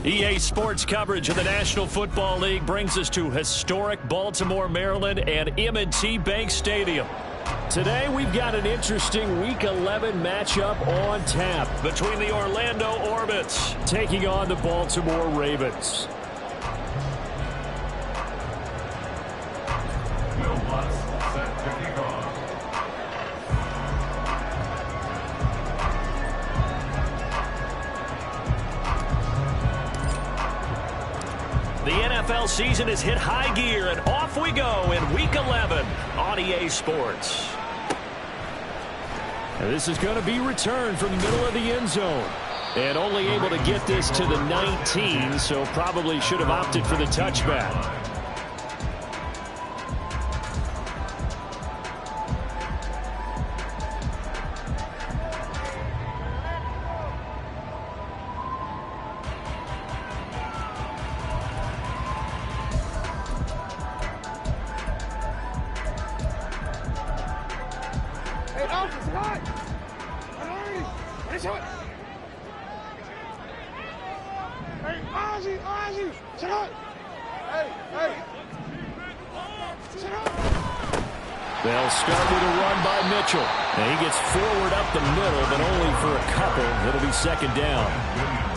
EA Sports coverage of the National Football League brings us to historic Baltimore, Maryland, and M&T Bank Stadium. Today, we've got an interesting Week 11 matchup on tap between the Orlando Orbits taking on the Baltimore Ravens. The NFL season has hit high gear, and off we go in Week 11 on EA Sports. And this is going to be returned from the middle of the end zone. And only able to get this to the 19, so probably should have opted for the touchback. They'll start with a run by Mitchell. And he gets forward up the middle, but only for a couple. It'll be second down.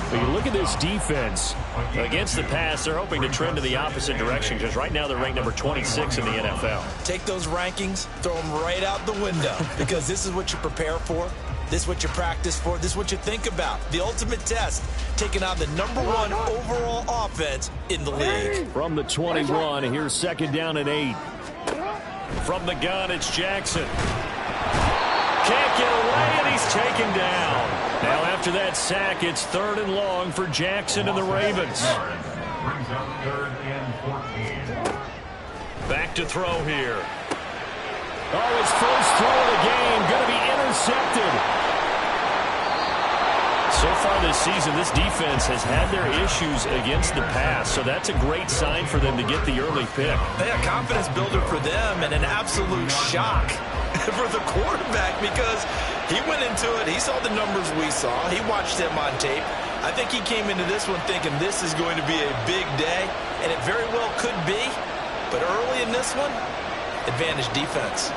But you look at this defense. Against the pass, they're hoping to trend in the opposite direction because right now they're ranked number 26 in the NFL. Take those rankings, throw them right out the window because this is what you prepare for. This is what you practice for. This is what you think about. The ultimate test, taking on the #1 overall offense in the league. From the 21, here's second down and 8. From the gun, it's Jackson. Can't get away, and he's taken down. Now, after that sack, it's 3rd and long for Jackson and the Ravens. Back to throw here. Oh, his first throw of the game, going to be intercepted. So far this season, this defense has had their issues against the pass, so that's a great sign for them to get the early pick. A confidence builder for them and an absolute shock for the quarterback because he went into it. He saw the numbers we saw. He watched them on tape. I think he came into this one thinking this is going to be a big day, and it very well could be. But early in this one, advantage defense.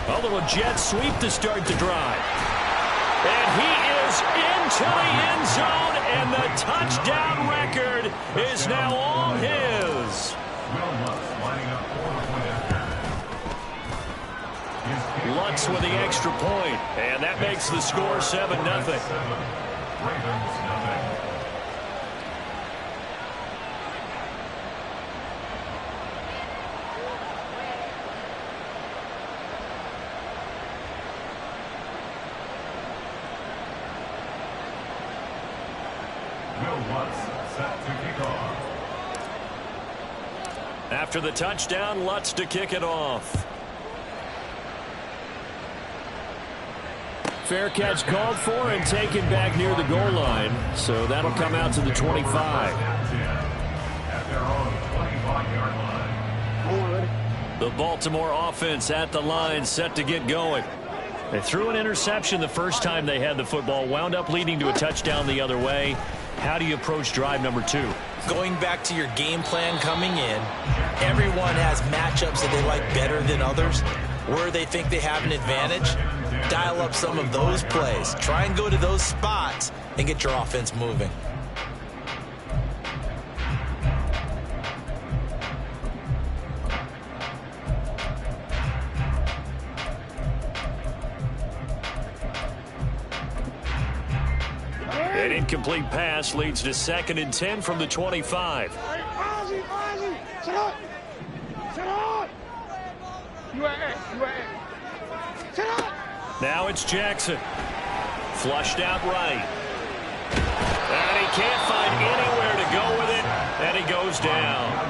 A little jet sweep to start the drive. And he is into the end zone, and the touchdown record is now all his. Lutz with the extra point, and that makes the score 7-0. After the touchdown, Lutz to kick it off. Fair catch called for and taken back near the goal line. So that'll come out to the 25. The Baltimore offense at the line set to get going. They threw an interception the first time they had the football, wound up leading to a touchdown the other way. How do you approach drive number 2? Going back to your game plan coming in, everyone has matchups that they like better than others. Where they think they have an advantage, dial up some of those plays. Try and go to those spots and get your offense moving. An incomplete pass leads to 2nd and 10 from the 25. Now it's Jackson. Flushed out right. And he can't find anywhere to go with it, and he goes down.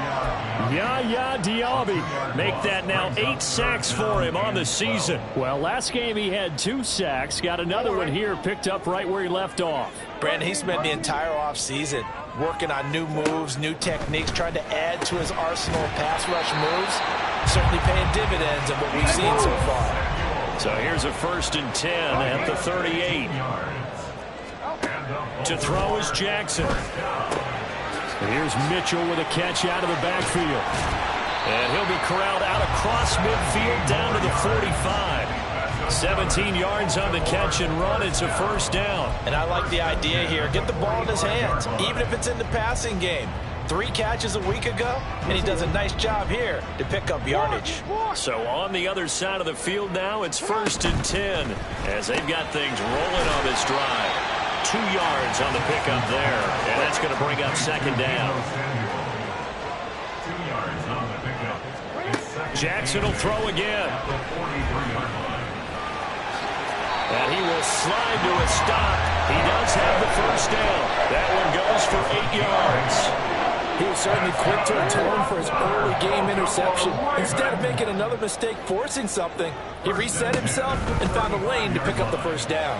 Yaya Diaby make that now 8 sacks for him on the season. Well, last game he had 2 sacks. Got another one here picked up right where he left off. Brandon, he spent the entire offseason working on new moves, new techniques, trying to add to his arsenal of pass rush moves. Certainly paying dividends in what we've seen so far. So here's a 1st and 10 at the 38. To throw is Jackson. And here's Mitchell with a catch out of the backfield. And he'll be corralled out across midfield down to the 45. 17 yards on the catch and run. It's a 1st down. And I like the idea here. Get the ball in his hands, even if it's in the passing game. 3 catches a week ago, and he does a nice job here to pick up yardage. So on the other side of the field now, it's 1st and 10 as they've got things rolling on this drive. 2 yards on the pickup there, and that's going to bring up 2nd down. Jackson will throw again. And he will slide to a stop. He does have the 1st down. That one goes for 8 yards. He was certainly quick to atone for his early game interception. Instead of making another mistake forcing something, he reset himself and found a lane to pick up the 1st down.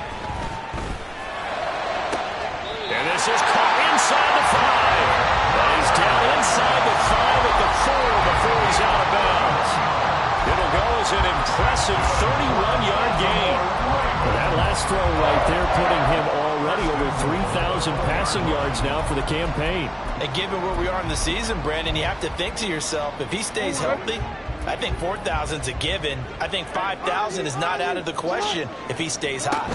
And this is caught inside the 5. And he's down inside the 5 at the 4 before he's out of bounds. It'll go as an impressive 31-yard gain. And that last throw right there putting him already over 3,000 passing yards now for the campaign. And given where we are in the season, Brandon, you have to think to yourself, if he stays healthy, I think 4,000 is a given. I think 5,000 is not out of the question if he stays hot.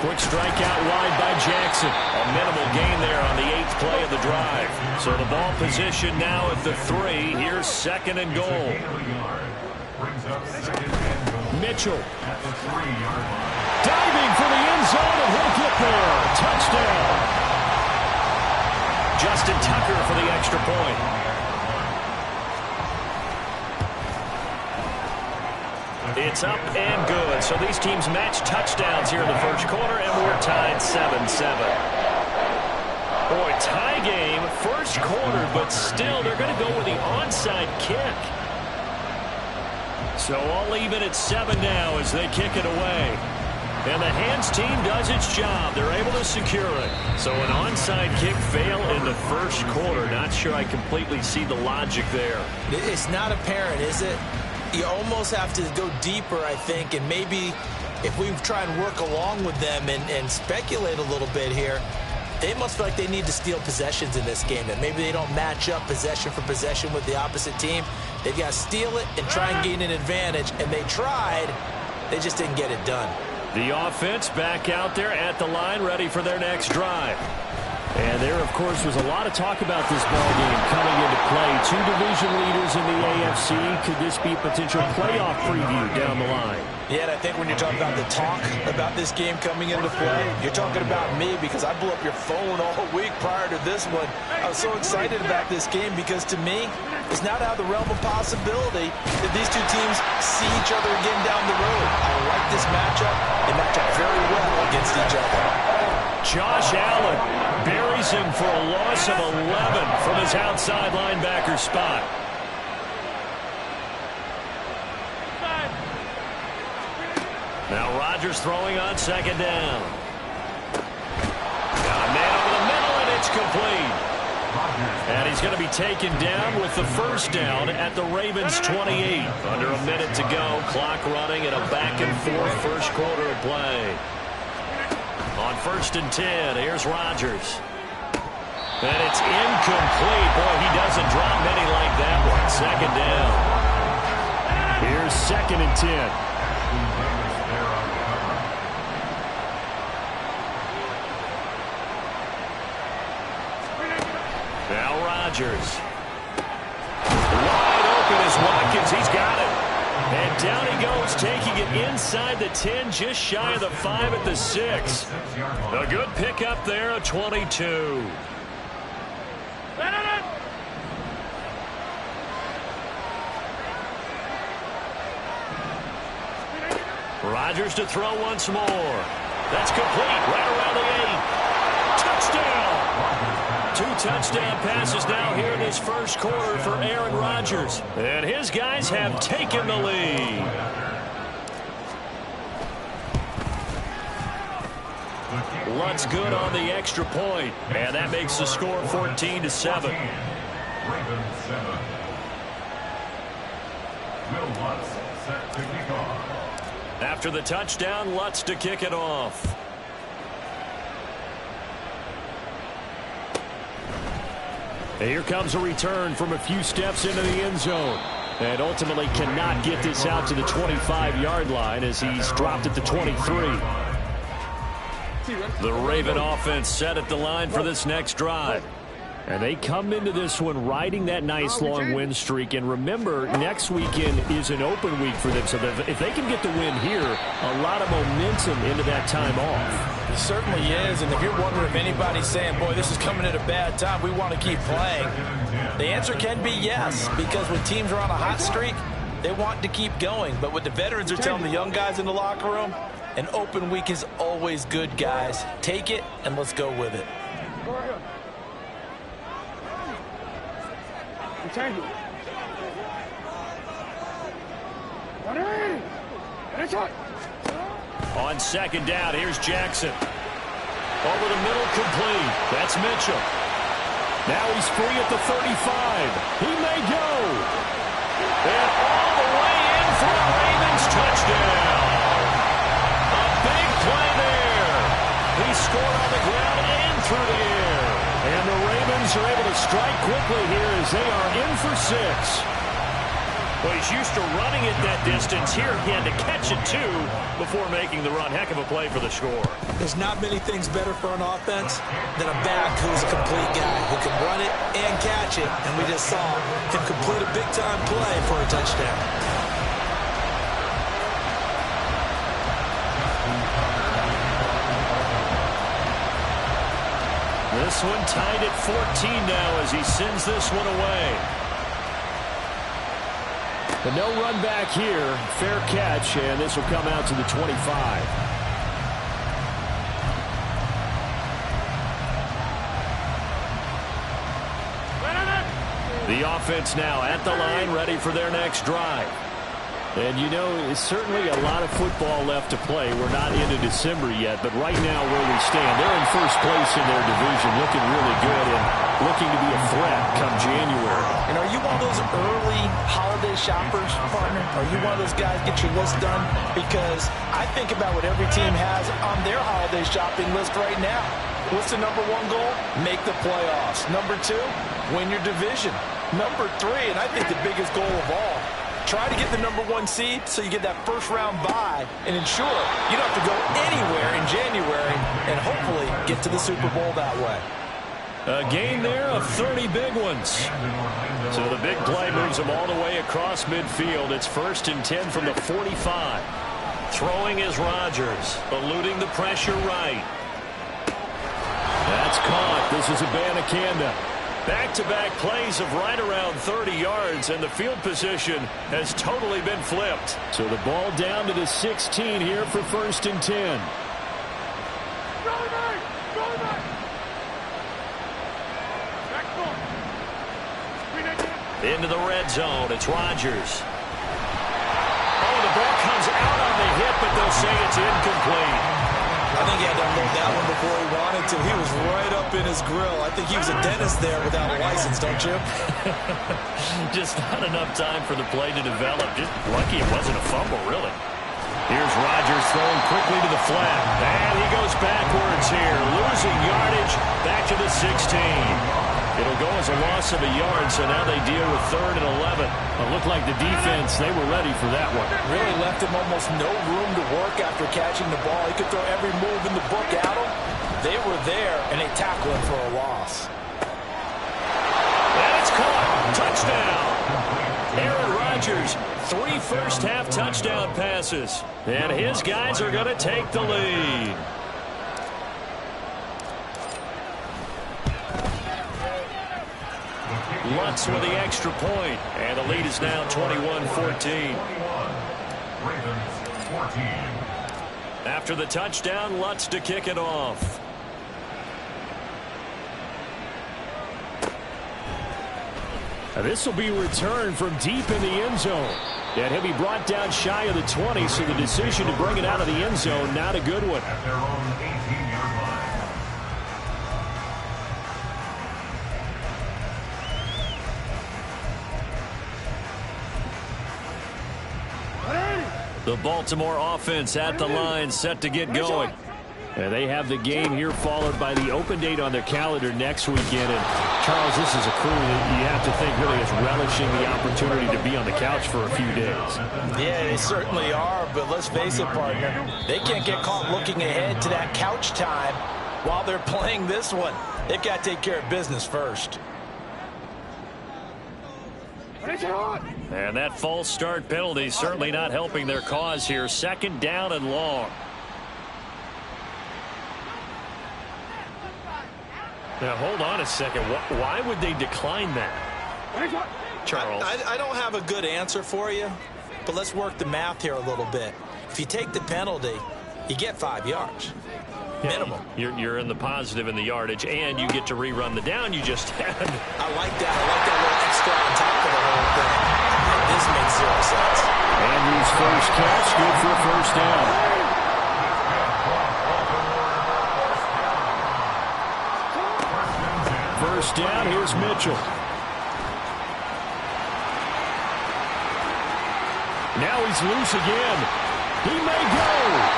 Quick strikeout wide by Jackson. A minimal gain there on the 8th play of the drive. So the ball position now at the 3. Here's 2nd and goal. Mitchell. Diving for the end zone, and he'll get there. Touchdown. Justin Tucker for the extra point. It's up and good. So these teams match touchdowns here in the 1st quarter, and we're tied 7-7. Boy, tie game, 1st quarter, but still they're going to go with the onside kick. So all even at 7 now as they kick it away. And the hands team does its job. They're able to secure it. So an onside kick fail in the 1st quarter. Not sure I completely see the logic there. It's not apparent, is it? You almost have to go deeper, I think, and maybe if we try and work along with them and speculate a little bit here, they must feel like they need to steal possessions in this game, that maybe they don't match up possession for possession with the opposite team. They've got to steal it and try and gain an advantage, and they tried. They just didn't get it done. The offense back out there at the line, ready for their next drive. And there, of course, was a lot of talk about this ball game coming into play. 2 division leaders in the AFC. Could this be a potential playoff preview down the line? Yeah, and I think when you're talking about the talk about this game coming into play, you're talking about me because I blew up your phone all week prior to this one. I was so excited about this game because, to me, it's not out of the realm of possibility that these 2 teams see each other again down the road. I like this matchup. They match up very well against each other. Josh Allen buries him for a loss of 11 from his outside linebacker spot. Now Rodgers throwing on 2nd down. Got a man over the middle, and it's complete. And he's going to be taken down with the 1st down at the Ravens' 28. Under a minute to go, clock running, and a back-and-forth 1st quarter of play. On 1st and 10, here's Rodgers. And it's incomplete. Boy, he doesn't drop many like that one. 2nd down. Here's 2nd and 10. Now Rodgers. Wide open is Watkins. He's got it. And down he goes, taking it inside the 10, just shy of the 5 at the 6. A good pickup there, a 22. Rodgers to throw once more. That's complete, right around the 8. Touchdown! 2 touchdown passes now here in this 1st quarter for Aaron Rodgers. And his guys have taken the lead. Lutz good on the extra point, and that makes the score 14-7. Ravens 7. Will Lutz set to kick off. After the touchdown, Lutz to kick it off. And here comes a return from a few steps into the end zone. And ultimately cannot get this out to the 25-yard line as he's dropped at the 23. The Raven offense set at the line for this next drive. And they come into this one riding that nice long win streak. And remember, next weekend is an open week for them. So if they can get the win here, a lot of momentum into that time off. It certainly is. And if you're wondering if anybody's saying, boy, this is coming at a bad time, we want to keep playing, the answer can be yes. Because when teams are on a hot streak, they want to keep going. But what the veterans are telling the young guys in the locker room, an open week is always good, guys. Take it and let's go with it. On second down, here's Jackson. Over the middle, complete. That's Mitchell. Now he's free at the 35. He may go. And all the way in for a Ravens touchdown. A big play there. He scored on the ground and through the air. And the Ravens are able to strike quickly here as they are in for 6. Well, he's used to running it that distance. Here he had to catch it, too, before making the run. Heck of a play for the score. There's not many things better for an offense than a back who's a complete guy who can run it and catch it. And we just saw him complete a big-time play for a touchdown. This one tied at 14 now as he sends this one away. But no run back here. Fair catch, and this will come out to the 25. The offense now at the line, ready for their next drive. And, you know, it's certainly a lot of football left to play. We're not into December yet, but right now where we stand, they're in first place in their division, looking really good and looking to be a threat come January. And are you one of those early holiday shoppers, partner? Are you one of those guys get your list done? Because I think about what every team has on their holiday shopping list right now. What's the number one goal? Make the playoffs. Number 2, win your division. Number 3, and I think the biggest goal of all, try to get the number 1 seed so you get that first-round bye and ensure you don't have to go anywhere in January and hopefully get to the Super Bowl that way. A gain there of 30 big ones. So the big play moves them all the way across midfield. It's 1st and 10 from the 45. Throwing is Rodgers, eluding the pressure right. That's caught. This is Abanikanda. Back-to-back plays of right around 30 yards, and the field position has totally been flipped. So the ball down to the 16 here for 1st and 10. Into the red zone. It's Rodgers. Oh, the ball comes out on the hit, but they'll say it's incomplete. I think he had to unload that one before he wanted to. He was right up in his grill. I think he was a dentist there without a license, don't you? Just not enough time for the play to develop. Just lucky it wasn't a fumble, really. Here's Rodgers throwing quickly to the flat. And he goes backwards here, losing yardage back to the 16. It'll go as a loss of a yard, so now they deal with 3rd and 11. It looked like the defense, they were ready for that one. Really left him almost no room to work after catching the ball. He could throw every move in the book at him. They were there, and they tackled him for a loss. And it's caught. Touchdown. Aaron Rodgers, 3 first-half touchdown passes. And his guys are going to take the lead. Lutz with the extra point, and the lead is now 21-14. After the touchdown, Lutz to kick it off. Now this will be returned from deep in the end zone. And he'll be brought down shy of the 20, so the decision to bring it out of the end zone, not a good one. At their own 18-yard line. The Baltimore offense at the line, set to get going. And they have the game here followed by the open date on their calendar next weekend. And Charles, this is a crew that you have to think really is relishing the opportunity to be on the couch for a few days. Yeah, they certainly are, but let's face it, partner. They can't get caught looking ahead to that couch time while they're playing this one. They've got to take care of business first. And that false start penalty certainly not helping their cause here. Second down and long. Now, hold on a second. Why would they decline that? Charles. I don't have a good answer for you, but let's work the math here a little bit. If you take the penalty, you get 5 yards. Minimum. You're in the positive in the yardage, and you get to rerun the down you just had. I like that. I like that little extra on top of the whole thing. This makes 0 sense. Andrews' first catch, good for a first down. First down, here's Mitchell. Now he's loose again. He may go.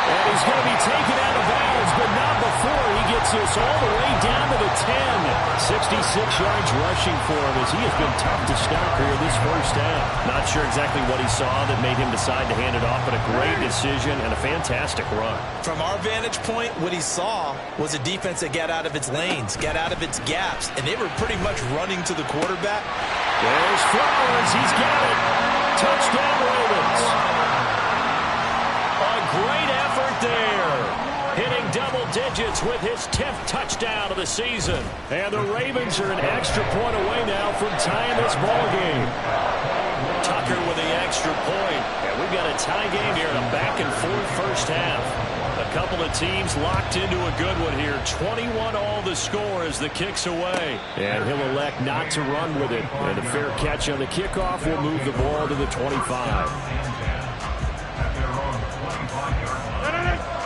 And he's going to be taken out of bounds, but not before he gets this all the way down to the 10. 66 yards rushing for him as he has been tough to stop here this first half. Not sure exactly what he saw that made him decide to hand it off, but a great decision and a fantastic run. From our vantage point, what he saw was a defense that got out of its lanes, got out of its gaps, and they were pretty much running to the quarterback. There's Flowers. He's got it. Touchdown, Ravens. Great effort there. Hitting double digits with his 10th touchdown of the season. And the Ravens are an extra point away now from tying this ball game. Tucker with the extra point. And we've got a tie game here in a back-and-forth first half. A couple of teams locked into a good one here. 21 all the score as the kick's away. And he'll elect not to run with it. And a fair catch on the kickoff will move the ball to the 25.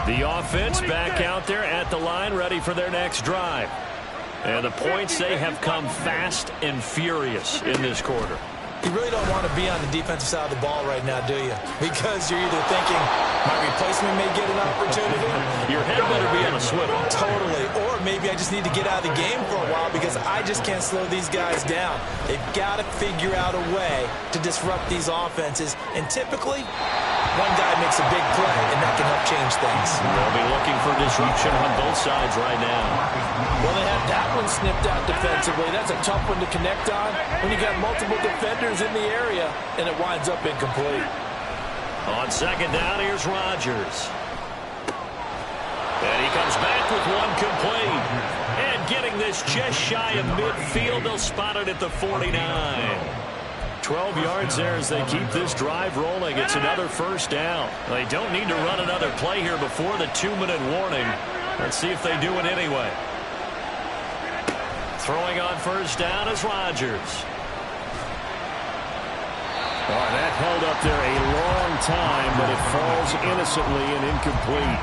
The offense back out there at the line, ready for their next drive. And the points, they have come fast and furious in this quarter. You really don't want to be on the defensive side of the ball right now, do you? Because you're either thinking, my replacement may get an opportunity. Your head better be on a swivel. Totally. Or maybe I just need to get out of the game for a while because I just can't slow these guys down. They've got to figure out a way to disrupt these offenses. And typically, one guy makes a big play, and that can help change things. They'll be looking for disruption on both sides right now. Well, they have that one snipped out defensively. That's a tough one to connect on when you got multiple defenders in the area, and it winds up incomplete. On second down, here's Rodgers. And he comes back with one complete. And getting this just shy of midfield, they'll spot it at the 49. 12 yards there as they keep this drive rolling. It's another first down. They don't need to run another play here before the 2-minute warning. Let's see if they do it anyway. Throwing on first down is Rodgers. Oh, that held up there a long time, but it falls innocently and incomplete.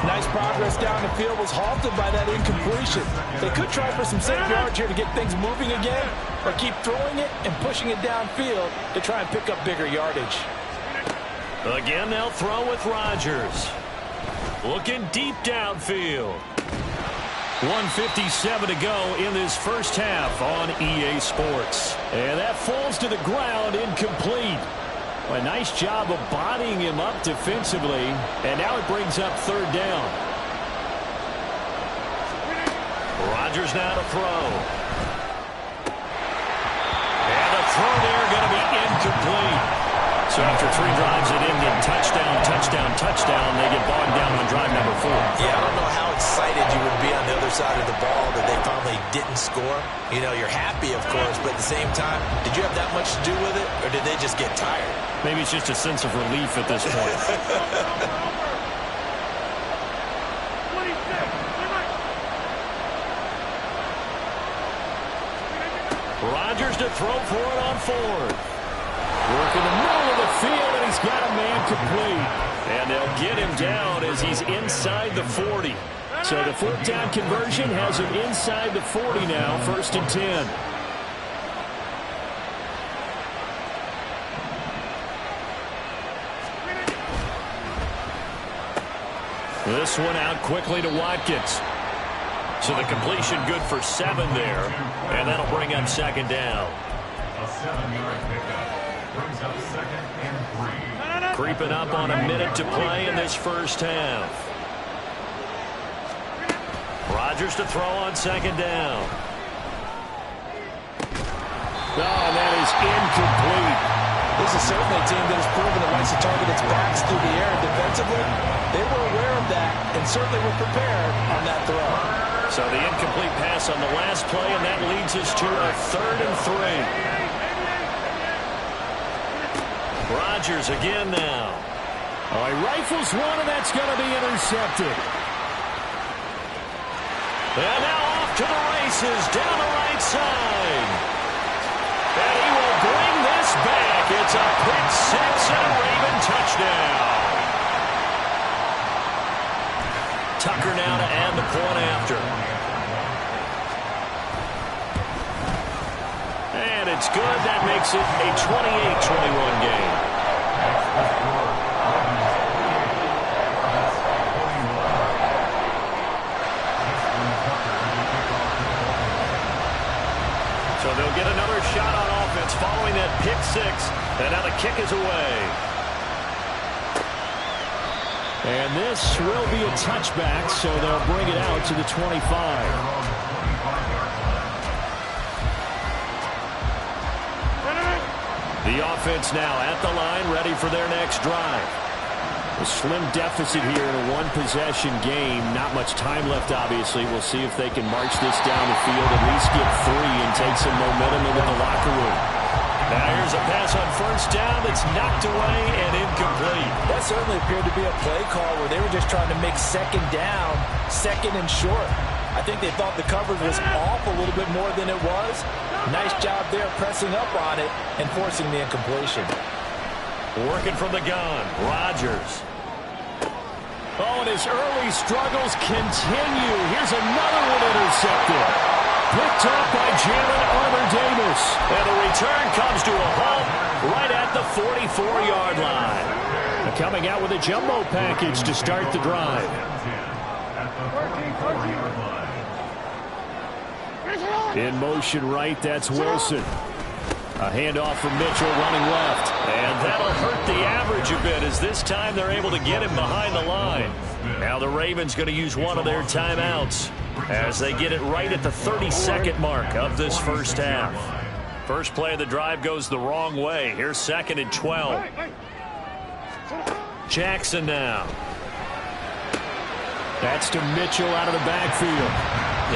Nice progress down the field was halted by that incompletion. They could try for some safe yards here to get things moving again, or keep throwing it and pushing it downfield to try and pick up bigger yardage. Again, they'll throw with Rodgers. Looking deep downfield. 1:57 to go in this first half on EA Sports. And that falls to the ground, incomplete. A nice job of bodying him up defensively. And now it brings up third down. Rodgers now to throw. And the throw there going to be incomplete. So after 3 drives it ended touchdown, touchdown, touchdown. They get bogged down on drive number 4. Yeah, I don't know how excited you would be on the other side of the ball that they finally didn't score. You know, you're happy, of course, but at the same time, did you have that much to do with it, or did they just get tired? Maybe it's just a sense of relief at this point. Rodgers to throw for it on 4th. Work in the middle of the field, and he's got a man complete. And they'll get him down as he's inside the 40. So the 4th down conversion has him inside the 40 now, 1st and 10. This one out quickly to Watkins. So the completion good for 7 there, and that'll bring up second down. A 7-yard pickup brings up 2nd and 3. Creeping up on a minute to play in this first half. Rodgers to throw on second down. Oh, and that is incomplete. This is certainly a team that has proven it likes to target its backs through the air defensively. They were aware of that and certainly were prepared on that throw. So the incomplete pass on the last play, and that leads us to a 3rd and 3. Rodgers again now. Oh, he rifles one, and that's going to be intercepted. And now off to the races down the right side. And he will bring this back. It's a pick 6 and a Raven touchdown. Tucker now to add the point after. And it's good. That makes it a 28-21 game. So they'll get another shot on offense following that pick 6. And now the kick is away. And this will be a touchback, so they'll bring it out to the 25. The offense now at the line, ready for their next drive. A slim deficit here in a one-possession game. Not much time left, obviously. We'll see if they can march this down the field, at least get 3 and take some momentum into the locker room. Now here's a pass on first down that's knocked away and incomplete. That certainly appeared to be a play call where they were just trying to make second down, second and short. I think they thought the coverage was off a little bit more than it was. Nice job there pressing up on it and forcing the incompletion. Working from the gun, Rodgers. Oh, and his early struggles continue. Here's another one intercepted. Picked up by Jalen Armour-Davis. And the return comes to a halt right at the 44-yard line. Coming out with a jumbo package to start the drive. In motion right, that's Wilson. A handoff from Mitchell running left. And that'll hurt the average a bit as this time they're able to get him behind the line. Now the Ravens going to use one of their timeouts as they get it right at the 30-second mark of this first half. First play of the drive goes the wrong way. Here's 2nd and 12. Jackson now. That's to Mitchell out of the backfield.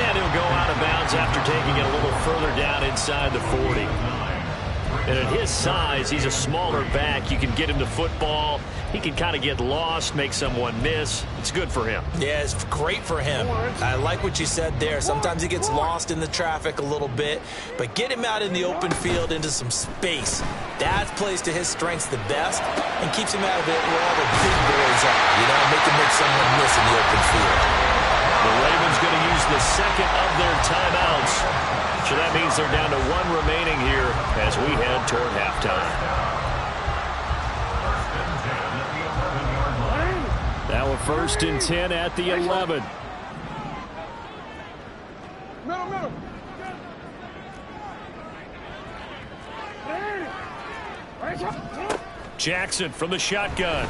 And he'll go out of bounds after taking it a little further down inside the 40. And at his size, he's a smaller back. You can get him to football. He can kind of get lost, make someone miss. It's good for him. Yeah, it's great for him. I like what you said there. Sometimes he gets lost in the traffic a little bit, but get him out in the open field into some space. That plays to his strengths the best and keeps him out of it where all the big boys are. You know, make him make someone miss in the open field. The Ravens going to use the second of their timeouts. So that means they're down to 1 remaining here as we head toward halftime. Now a 1st and 10 at the 11. Jackson from the shotgun.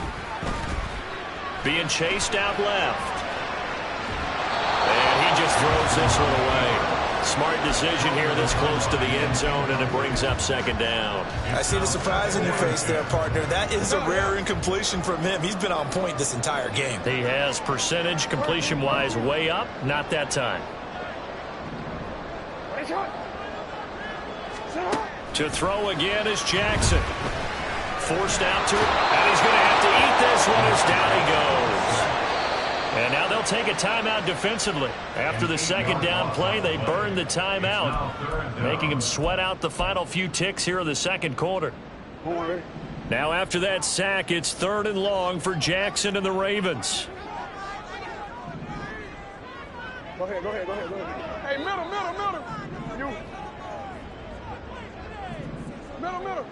Being chased out left. And he just throws this one away. Smart decision here this close to the end zone, and it brings up 2nd down. I see the surprise in your face there, partner. That is a rare incompletion from him. He's been on point this entire game. He has percentage completion-wise way up. Not that time. To throw again is Jackson. Forced out to it, and he's going to have to eat this one as down he goes. And now they'll take a timeout defensively. After the 2nd down play, they burn the timeout, making him sweat out the final few ticks here in the 2nd quarter. Now after that sack, it's 3rd and long for Jackson and the Ravens. Go ahead. Hey, middle. You. Middle.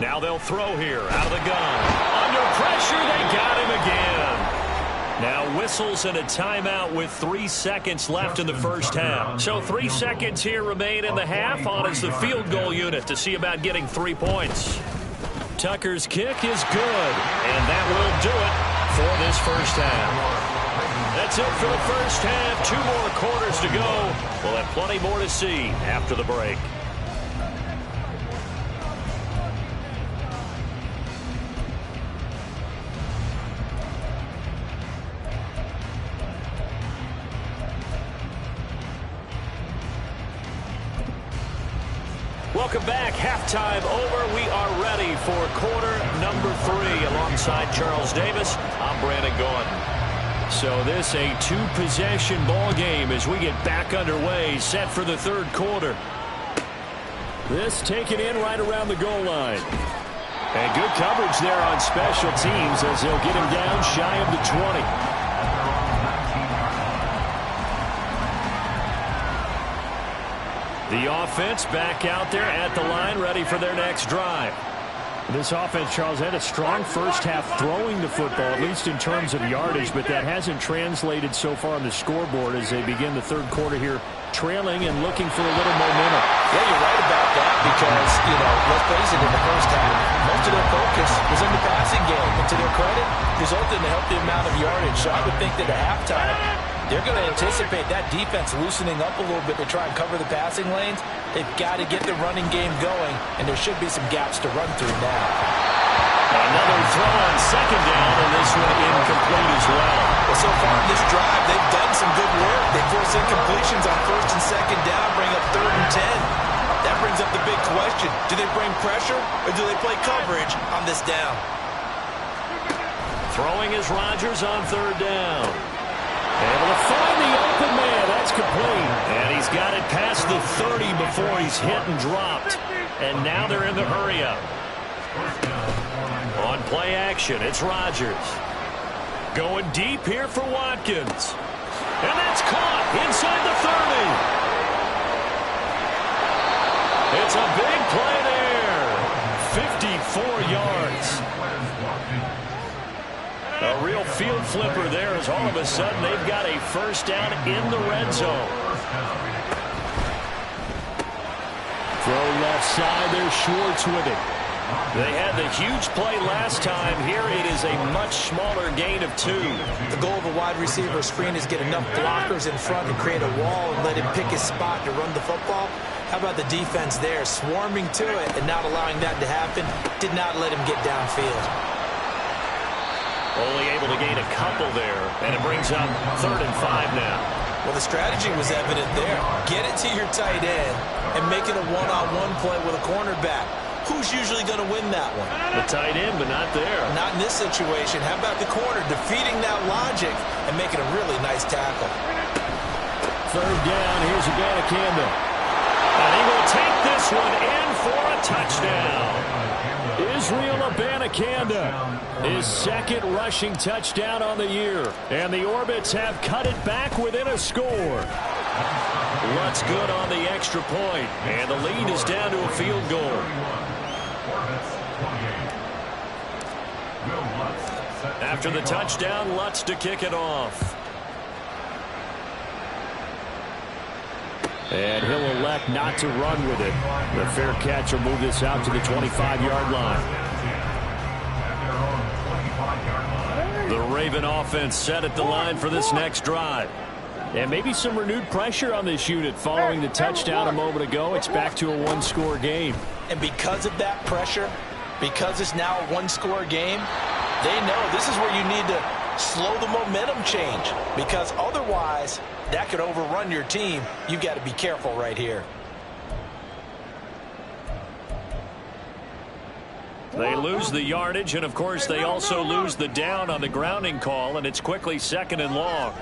Now they'll throw here out of the gun. Under pressure. They got him again. Now whistles and a timeout with 3 seconds left in the first half. So 3 seconds here remain in the half. On is the field goal unit to see about getting 3 points. Tucker's kick is good, and that will do it for this first half. That's it for the first half. 2 more quarters to go. We'll have plenty more to see after the break. Welcome back. Halftime over. We are ready for quarter number 3. Alongside Charles Davis, I'm Brandon Gordon. So this a 2-possession ball game as we get back underway, set for the third quarter. This taken in right around the goal line. And good coverage there on special teams as they'll get him down shy of the 20. The offense back out there at the line, ready for their next drive. This offense, Charles, had a strong first half throwing the football, at least in terms of yardage, but that hasn't translated so far on the scoreboard as they begin the third quarter here, trailing and looking for a little momentum. Yeah, you're right about that because, let's face it, in the first half, most of their focus was in the passing game. And to their credit, resulted in a healthy amount of yardage. So I would think that at halftime, they're going to anticipate that defense loosening up a little bit to try and cover the passing lanes. They've got to get the running game going, and there should be some gaps to run through now. Another throw on second down, and this one incomplete as well. Well, so far in this drive, they've done some good work. They force incompletions on first and second down, bring up 3rd and 10. That brings up the big question. Do they bring pressure, or do they play coverage on this down? Throwing is Rodgers on 3rd down. Able to find the open man. That's complete. And he's got it past the 30 before he's hit and dropped. And now they're in the hurry-up. On play action, it's Rodgers. Going deep here for Watkins. And that's caught inside the 30. It's a big play there. 54 yards. A real field flipper there as all of a sudden they've got a first down in the red zone. Throw left side, there's Schwartz with it. They had the huge play last time. Here it is a much smaller gain of 2. The goal of a wide receiver screen is get enough blockers in front to create a wall and let him pick his spot to run the football. How about the defense there, swarming to it and not allowing that to happen? Did not let him get downfield. Only able to gain a couple there, and it brings up 3rd and 5 now. Well, the strategy was evident there. Get it to your tight end and make it a one-on-one play with a cornerback. Who's usually going to win that one? The tight end, but not there. Not in this situation. How about the corner defeating that logic and making a really nice tackle? 3rd down, here's Abanikanda. And he will take this one in for a touchdown. Israel Abanikanda, his 2nd rushing touchdown on the year. And the Orbits have cut it back within a score. Lutz good on the extra point, and the lead is down to a field goal. After the touchdown, Lutz to kick it off. And he'll elect not to run with it. The fair catch will move this out to the 25-yard line. The Raven offense set at the line for this next drive. And maybe some renewed pressure on this unit following the touchdown a moment ago. It's back to a 1-score game. And because of that pressure, because it's now a 1-score game, they know this is where you need to slow the momentum change, because otherwise that could overrun your team. You've got to be careful right here. They lose the yardage, and of course they also lose the down on the grounding call, and it's quickly 2nd and long.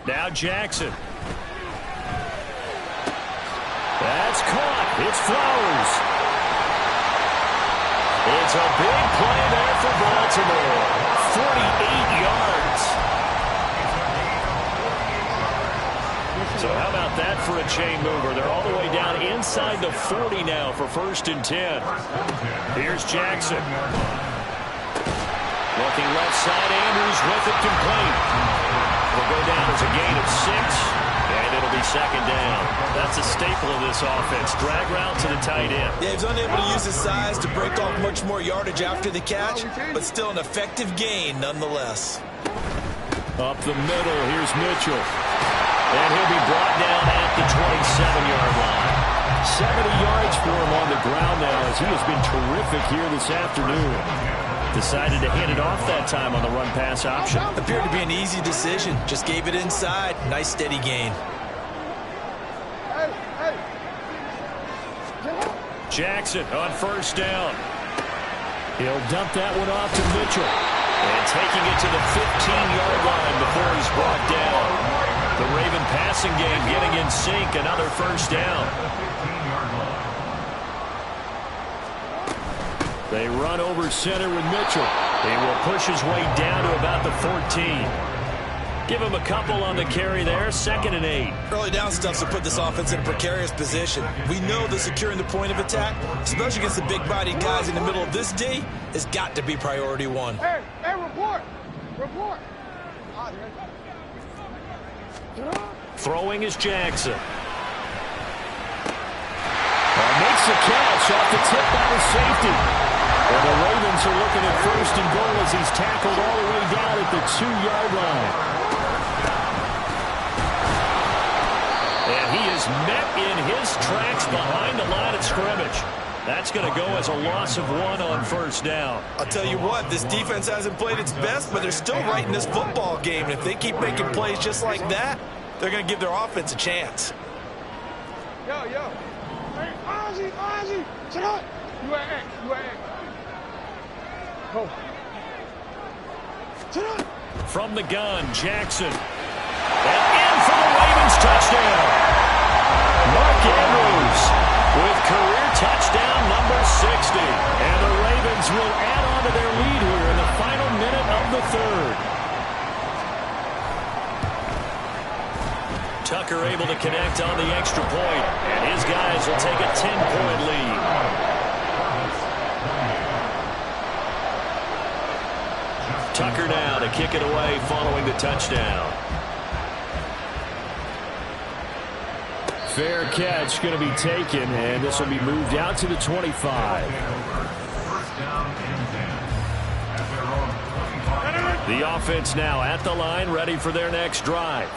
Now Jackson. That's caught. It's Flowers. It's a big play there for Baltimore. 48 yards. So how about that for a chain mover? They're all the way down inside the 40 now for 1st and 10. Here's Jackson. Looking left side, Andrews with it complete. It'll go down as a gain of 6, and it'll be second down. That's a staple of this offense. Drag route to the tight end. Yeah, he was unable to use his size to break off much more yardage after the catch, but still an effective gain nonetheless. Up the middle, here's Mitchell. And he'll be brought down at the 27-yard line. 70 yards for him on the ground now as he has been terrific here this afternoon. Decided to hand it off that time on the run-pass option. Appeared to be an easy decision. Just gave it inside. Nice steady gain. Jackson on first down. He'll dump that one off to Mitchell. And taking it to the 15-yard line before he's brought down. The Raven passing game getting in sync. Another first down. They run over center with Mitchell. He will push his way down to about the 14. Give him a couple on the carry there. 2nd and 8. Early down stuff to put this offense in a precarious position. We know that securing the point of attack, especially against the big-bodied guys in the middle of this D, has got to be priority 1. Hey, report. Report. Throwing is Jackson. Makes the catch off the tip by the safety. And the Ravens are looking at 1st and goal as he's tackled all the way down at the 2-yard line. And he is met in his tracks behind the line of scrimmage. That's going to go as a loss of 1 on first down. I'll tell you what, this defense hasn't played its best, but they're still right in this football game. And if they keep making plays just like that, they're going to give their offense a chance. Yo. Hey, Ozzy, sit up. You at X. Go. Sit up. From the gun, Jackson. And in for the Ravens touchdown. Mark Andrews with career touchdown number 60. And the Ravens will add on to their lead here in the final minute of the 3rd. Tucker able to connect on the extra point, and his guys will take a 10-point lead. Tucker now to kick it away following the touchdown. Fair catch going to be taken, and this will be moved out to the 25. The offense now at the line, ready for their next drive.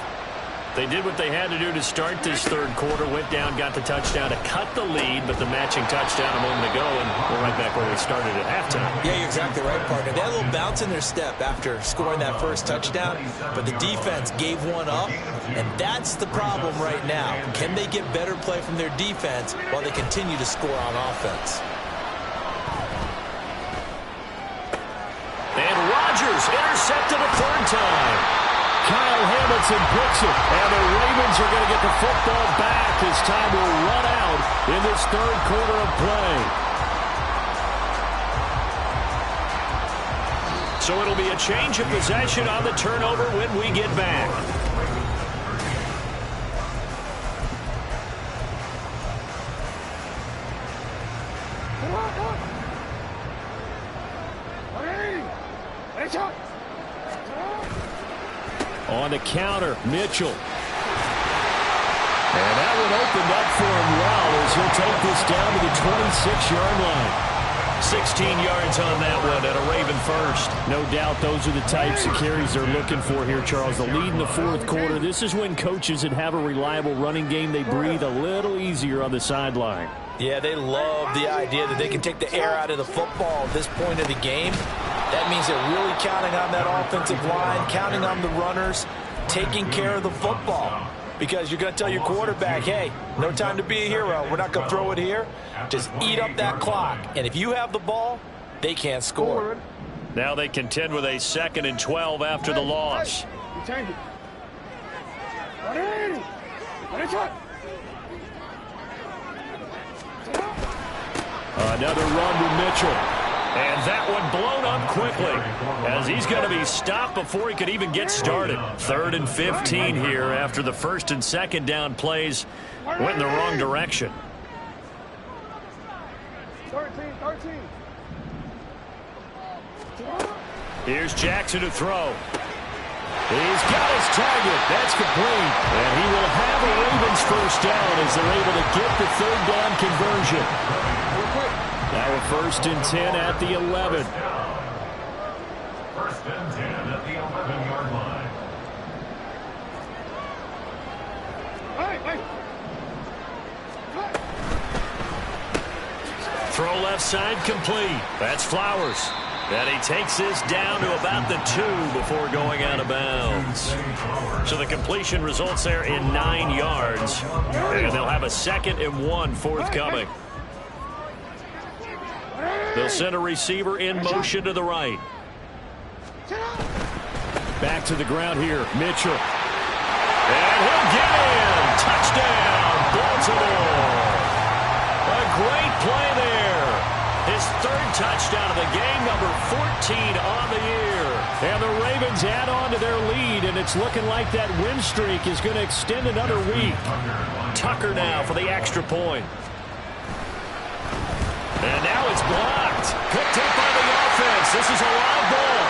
They did what they had to do to start this 3rd quarter, went down, got the touchdown to cut the lead, but the matching touchdown a moment ago, and we're right back where we started at halftime. Yeah, you're exactly right, partner. They had a little bounce in their step after scoring that first touchdown, but the defense gave one up, and that's the problem right now. Can they get better play from their defense while they continue to score on offense? And Rodgers intercepted a 3rd time. Kyle Hamilton picks it, and the Ravens are going to get the football back as time will run out in this 3rd quarter of play. So it'll be a change of possession on the turnover when we get back. On the counter, Mitchell. And that one opened up for him well as he'll take this down to the 26-yard line. 16 yards on that one at a Raven first. No doubt those are the types of carries they're looking for here, Charles. The lead in the 4th quarter. This is when coaches that have a reliable running game, they breathe a little easier on the sideline. Yeah, they love the idea that they can take the air out of the football at this point of the game. That means they're really counting on that offensive line, counting on the runners, taking care of the football. Because you're going to tell your quarterback, hey, no time to be a hero. We're not going to throw it here. Just eat up that clock. And if you have the ball, they can't score. Now they contend with a 2nd and 12 after the loss. Another run to Mitchell. And that one blown up quickly as he's going to be stopped before he could even get started. 3rd and 15 here after the 1st and 2nd down plays went in the wrong direction. 13. Here's Jackson to throw. He's got his target. That's complete. And he will have a Ravens first down as they're able to get the third down conversion. Now a 1st and 10 at the 11. 1st and 10 at the 11-yard line. Throw left side complete. That's Flowers. And he takes this down to about the 2 before going out of bounds. So the completion results there in 9 yards. And they'll have a 2nd and 1 forthcoming. They'll send a receiver in motion to the right. Back to the ground here. Mitchell. And he'll get in. Touchdown, Baltimore. A great play there. His 3rd touchdown of the game, number 14 on the year. And the Ravens add on to their lead, and it's looking like that win streak is going to extend another week. Tucker now for the extra point. And now it's blocked. Picked up by the offense. This is a live ball.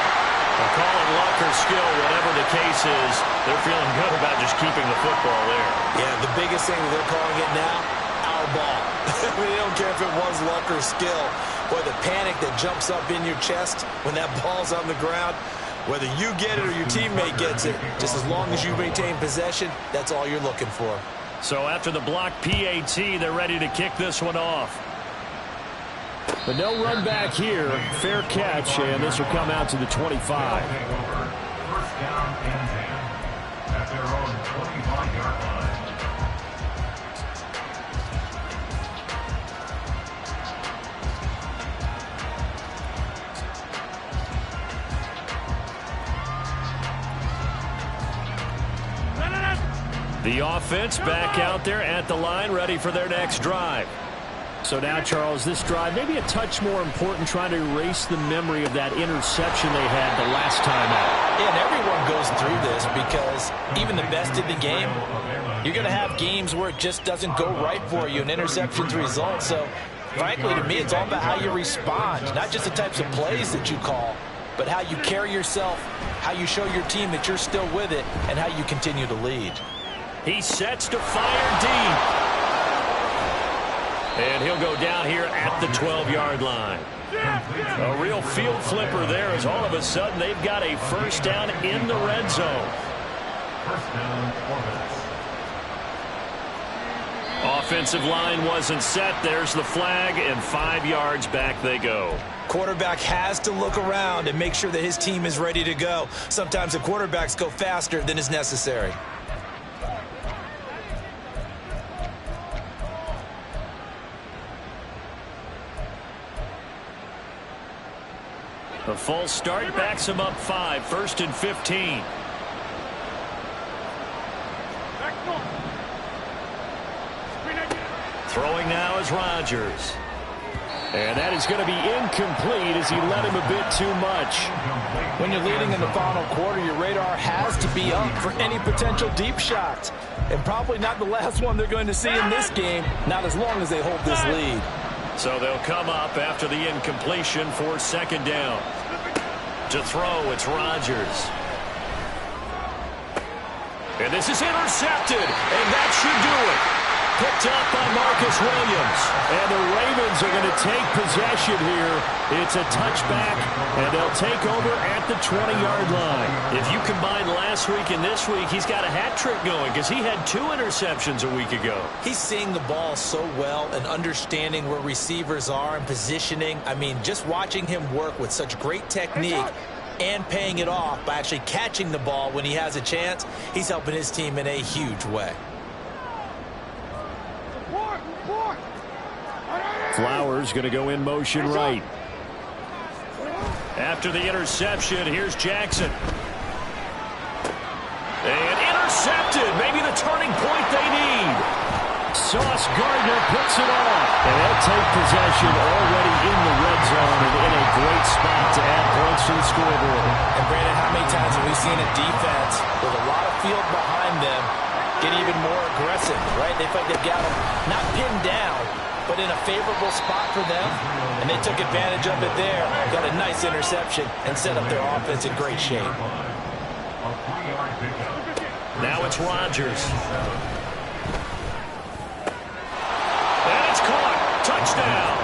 They'll call it luck or skill, whatever the case is. They're feeling good about just keeping the football there. Yeah, the biggest thing that they're calling it now, our ball. I mean, they don't care if it was luck or skill. Boy, the panic that jumps up in your chest when that ball's on the ground, whether you get it or your teammate gets it, just as long as you maintain possession, that's all you're looking for. So after the block PAT, they're ready to kick this one off. But no run back here. Fair catch, and this will come out to the 25. 1st down and 10 at their own 25-yard line. The offense back out there at the line, ready for their next drive. So now, Charles, this drive maybe a touch more important, trying to erase the memory of that interception they had the last time out. Yeah, and everyone goes through this because even the best in the game, you're going to have games where it just doesn't go right for you, and interceptions result. So, frankly, to me, it's all about how you respond, not just the types of plays that you call, but how you carry yourself, how you show your team that you're still with it, and how you continue to lead. He sets to fire deep. And he'll go down here at the 12-yard line. A real field flipper there as all of a sudden they've got a first down in the red zone. 1st down, 4 minutes. Offensive line wasn't set. There's the flag, and 5 yards back they go. Quarterback has to look around and make sure that his team is ready to go. Sometimes the quarterbacks go faster than is necessary. A false start backs him up 5, 1st and 15. Throwing now is Rodgers. And that is going to be incomplete as he led him a bit too much. When you're leading in the final quarter, your radar has to be up for any potential deep shots. And probably not the last one they're going to see in this game, not as long as they hold this lead. So they'll come up after the incompletion for 2nd down. To throw, it's Rodgers. And this is intercepted, and that should do it. Picked up by Marcus Williams. And the Ravens are going to take possession here. It's a touchback, and they'll take over at the 20-yard line. If you combine last week and this week, he's got a hat trick going because he had 2 interceptions a week ago. He's seeing the ball so well and understanding where receivers are and positioning. I mean, just watching him work with such great technique and paying it off by actually catching the ball when he has a chance, he's helping his team in a huge way. Flowers going to go in motion right. After the interception, here's Jackson. And intercepted. Maybe the turning point they need. Sauce Gardner picks it off. And they'll take possession already in the red zone and in a great spot to add points to the scoreboard. And Brandon, how many times have we seen a defense with a lot of field behind them get even more aggressive, right? They feel like they've got them not pinned down, but in a favorable spot for them, and they took advantage of it there. Got a nice interception and set up their offense in great shape. Now it's Rodgers. And it's caught. Touchdown.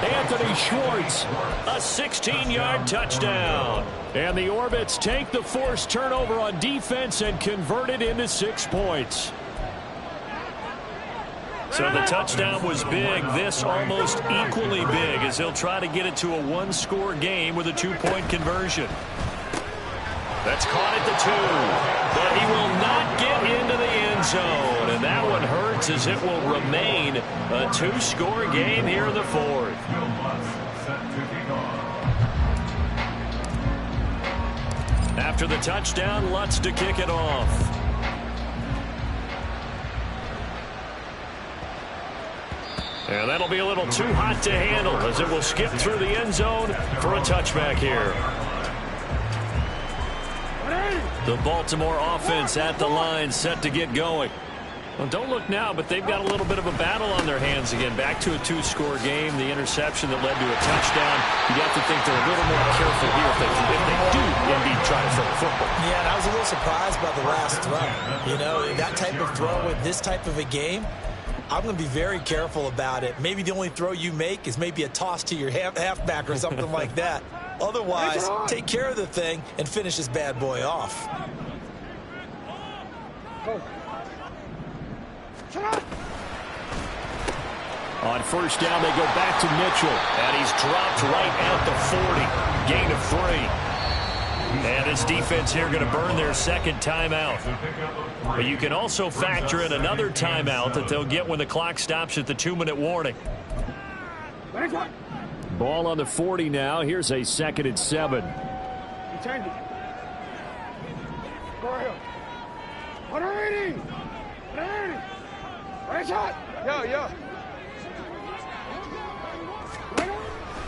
Anthony Schwartz. A 16-yard touchdown. And the Orbits take the forced turnover on defense and convert it into 6 points. So the touchdown was big. This almost equally big as he'll try to get it to a one-score game with a 2-point conversion. That's caught at the 2. But he will not get into the end zone. And that one hurts as it will remain a 2-score game here in the 4th. After the touchdown, Lutz to kick it off. And that'll be a little too hot to handle as it will skip through the end zone for a touchback here. The Baltimore offense at the line, set to get going. Well, don't look now, but they've got a little bit of a battle on their hands again. Back to a 2-score game. The interception that led to a touchdown. You'd have to think they're a little more careful here if they do indeed try to throw a football. Yeah, and I was a little surprised by the last throw. You know, that type of throw with this type of a game, I'm going to be very careful about it. Maybe the only throw you make is maybe a toss to your halfback or something like that. Otherwise, take care of the thing and finish this bad boy off. On first down, they go back to Mitchell. And he's dropped right at the 40. Gain of 3. And his defense here going to burn their second timeout. But you can also factor in another timeout that they'll get when the clock stops at the 2-minute warning. Ball on the 40 now. Here's a 2nd and 7. Change it. Go ahead. 180. 180. Right shot. Yo.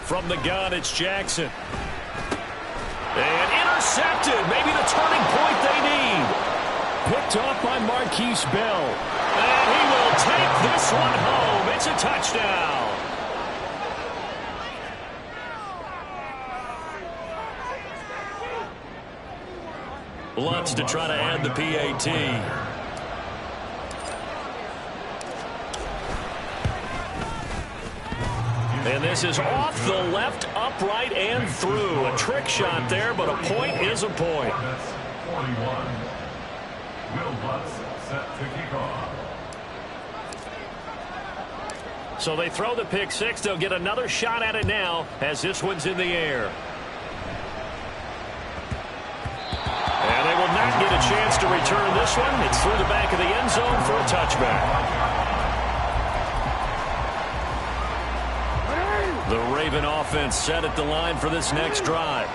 From the gun, it's Jackson. And intercepted. Maybe the turning point they need. Picked off by Marquise Bell. And he will take this one home. It's a touchdown. Lutz to try to add the PAT. And this is off the left, upright, and through. A trick shot there, but a point is a point. So they throw the pick 6. They'll get another shot at it now as this one's in the air. And they will not get a chance to return this one. It's through the back of the end zone for a touchback. The Raven offense set at the line for this next drive.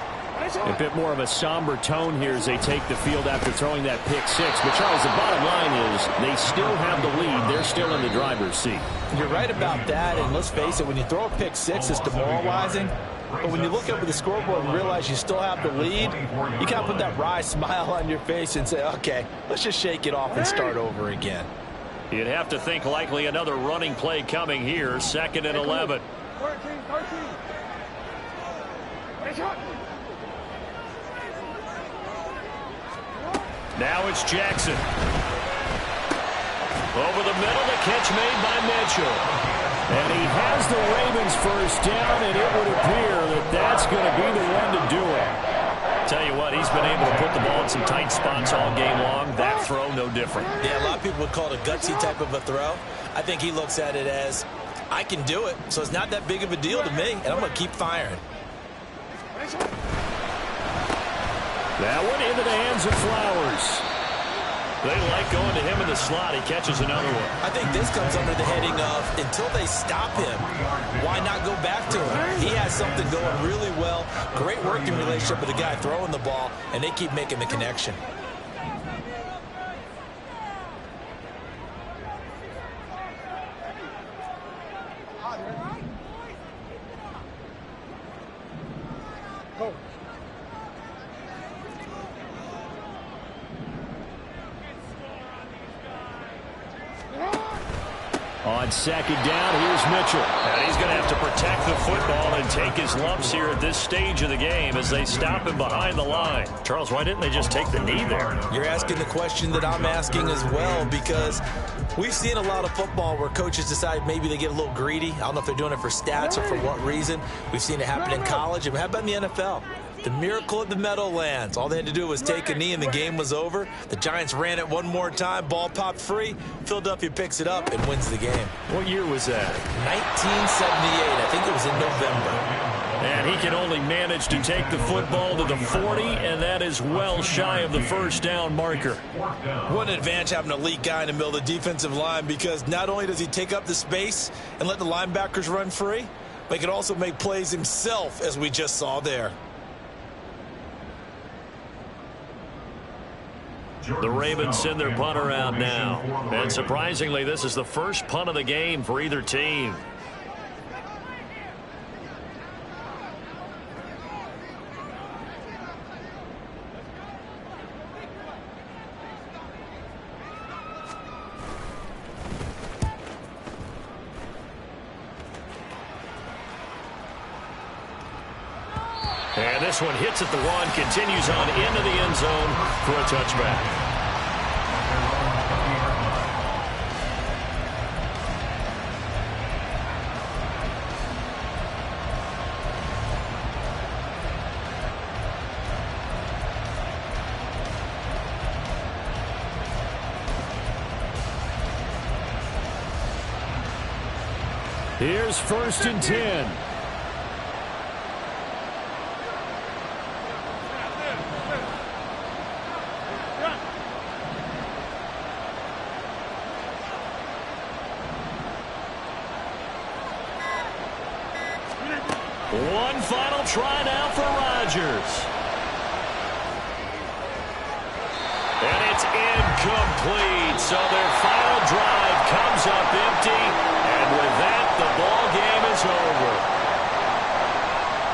A bit more of a somber tone here as they take the field after throwing that pick 6. But, Charles, the bottom line is they still have the lead. They're still in the driver's seat. You're right about that, and let's face it, when you throw a pick 6, it's demoralizing. But when you look up at the scoreboard and realize you still have the lead, you kind of put that wry smile on your face and say, okay, let's just shake it off and start over again. You'd have to think likely another running play coming here, 2nd and 11. 13. Right shot. Now it's Jackson. Over the middle, the catch made by Mitchell. And he has the Ravens first down, and it would appear that that's going to be the one to do it. Tell you what, he's been able to put the ball in some tight spots all game long. That throw, no different. Yeah, a lot of people would call it a gutsy type of a throw. I think he looks at it as, I can do it, so it's not that big of a deal to me, and I'm going to keep firing. That one into the hands of Flowers. They like going to him in the slot. He catches another one. I think this comes under the heading of, until they stop him, why not go back to him? He has something going really well. Great working relationship with the guy throwing the ball, and they keep making the connection. On On second down, here's Mitchell. And he's going to have to protect the football and take his lumps here at this stage of the game as they stop him behind the line. Charles, why didn't they just take the knee there? You're asking the question that I'm asking as well, because we've seen a lot of football where coaches decide maybe they get a little greedy. I don't know if they're doing it for stats or for what reason. We've seen it happen in college, and how about in the NFL? The miracle of the Meadowlands. All they had to do was take a knee and the game was over. The Giants ran it one more time. Ball popped free. Philadelphia picks it up and wins the game. What year was that? 1978. I think it was in November. And he can only manage to take the football to the 40, and that is well shy of the first down marker. What an advantage having an elite guy in the middle of the defensive line, because not only does he take up the space and let the linebackers run free, but he can also make plays himself, as we just saw there. The Ravens send their punter out now. And surprisingly, this is the first punt of the game for either team. And this one hits at the one, continues on into the end zone for a touchback. Here's 1st and 10. One final try now for Rodgers. And it's incomplete. So their final drive comes up empty. And with that, the ball game is over.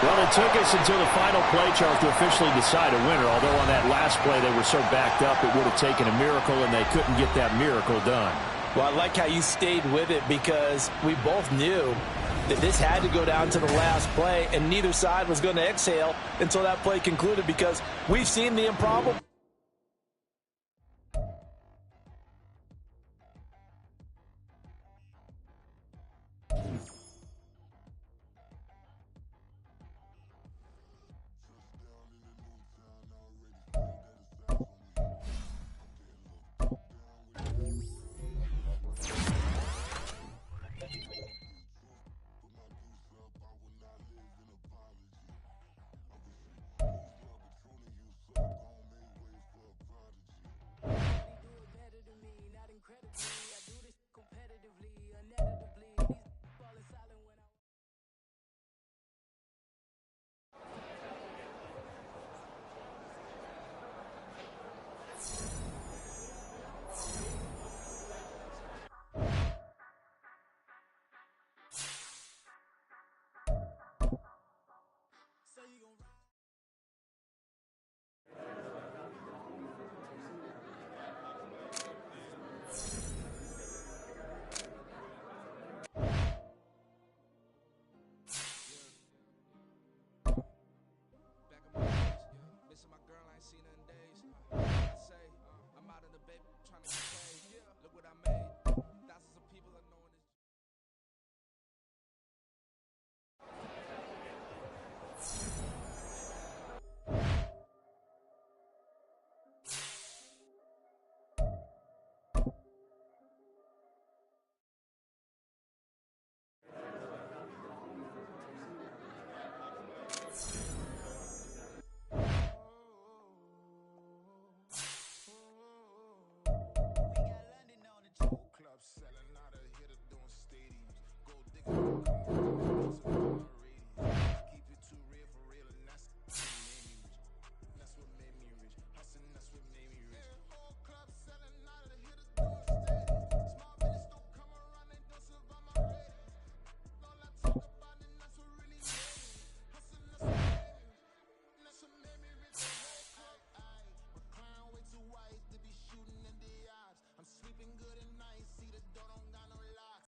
Well, it took us until the final play, Charles, to officially decide a winner. Although on that last play they were so backed up, it would have taken a miracle, and they couldn't get that miracle done. Well, I like how you stayed with it, because we both knew that this had to go down to the last play, and neither side was going to exhale until that play concluded, because we've seen the improbable.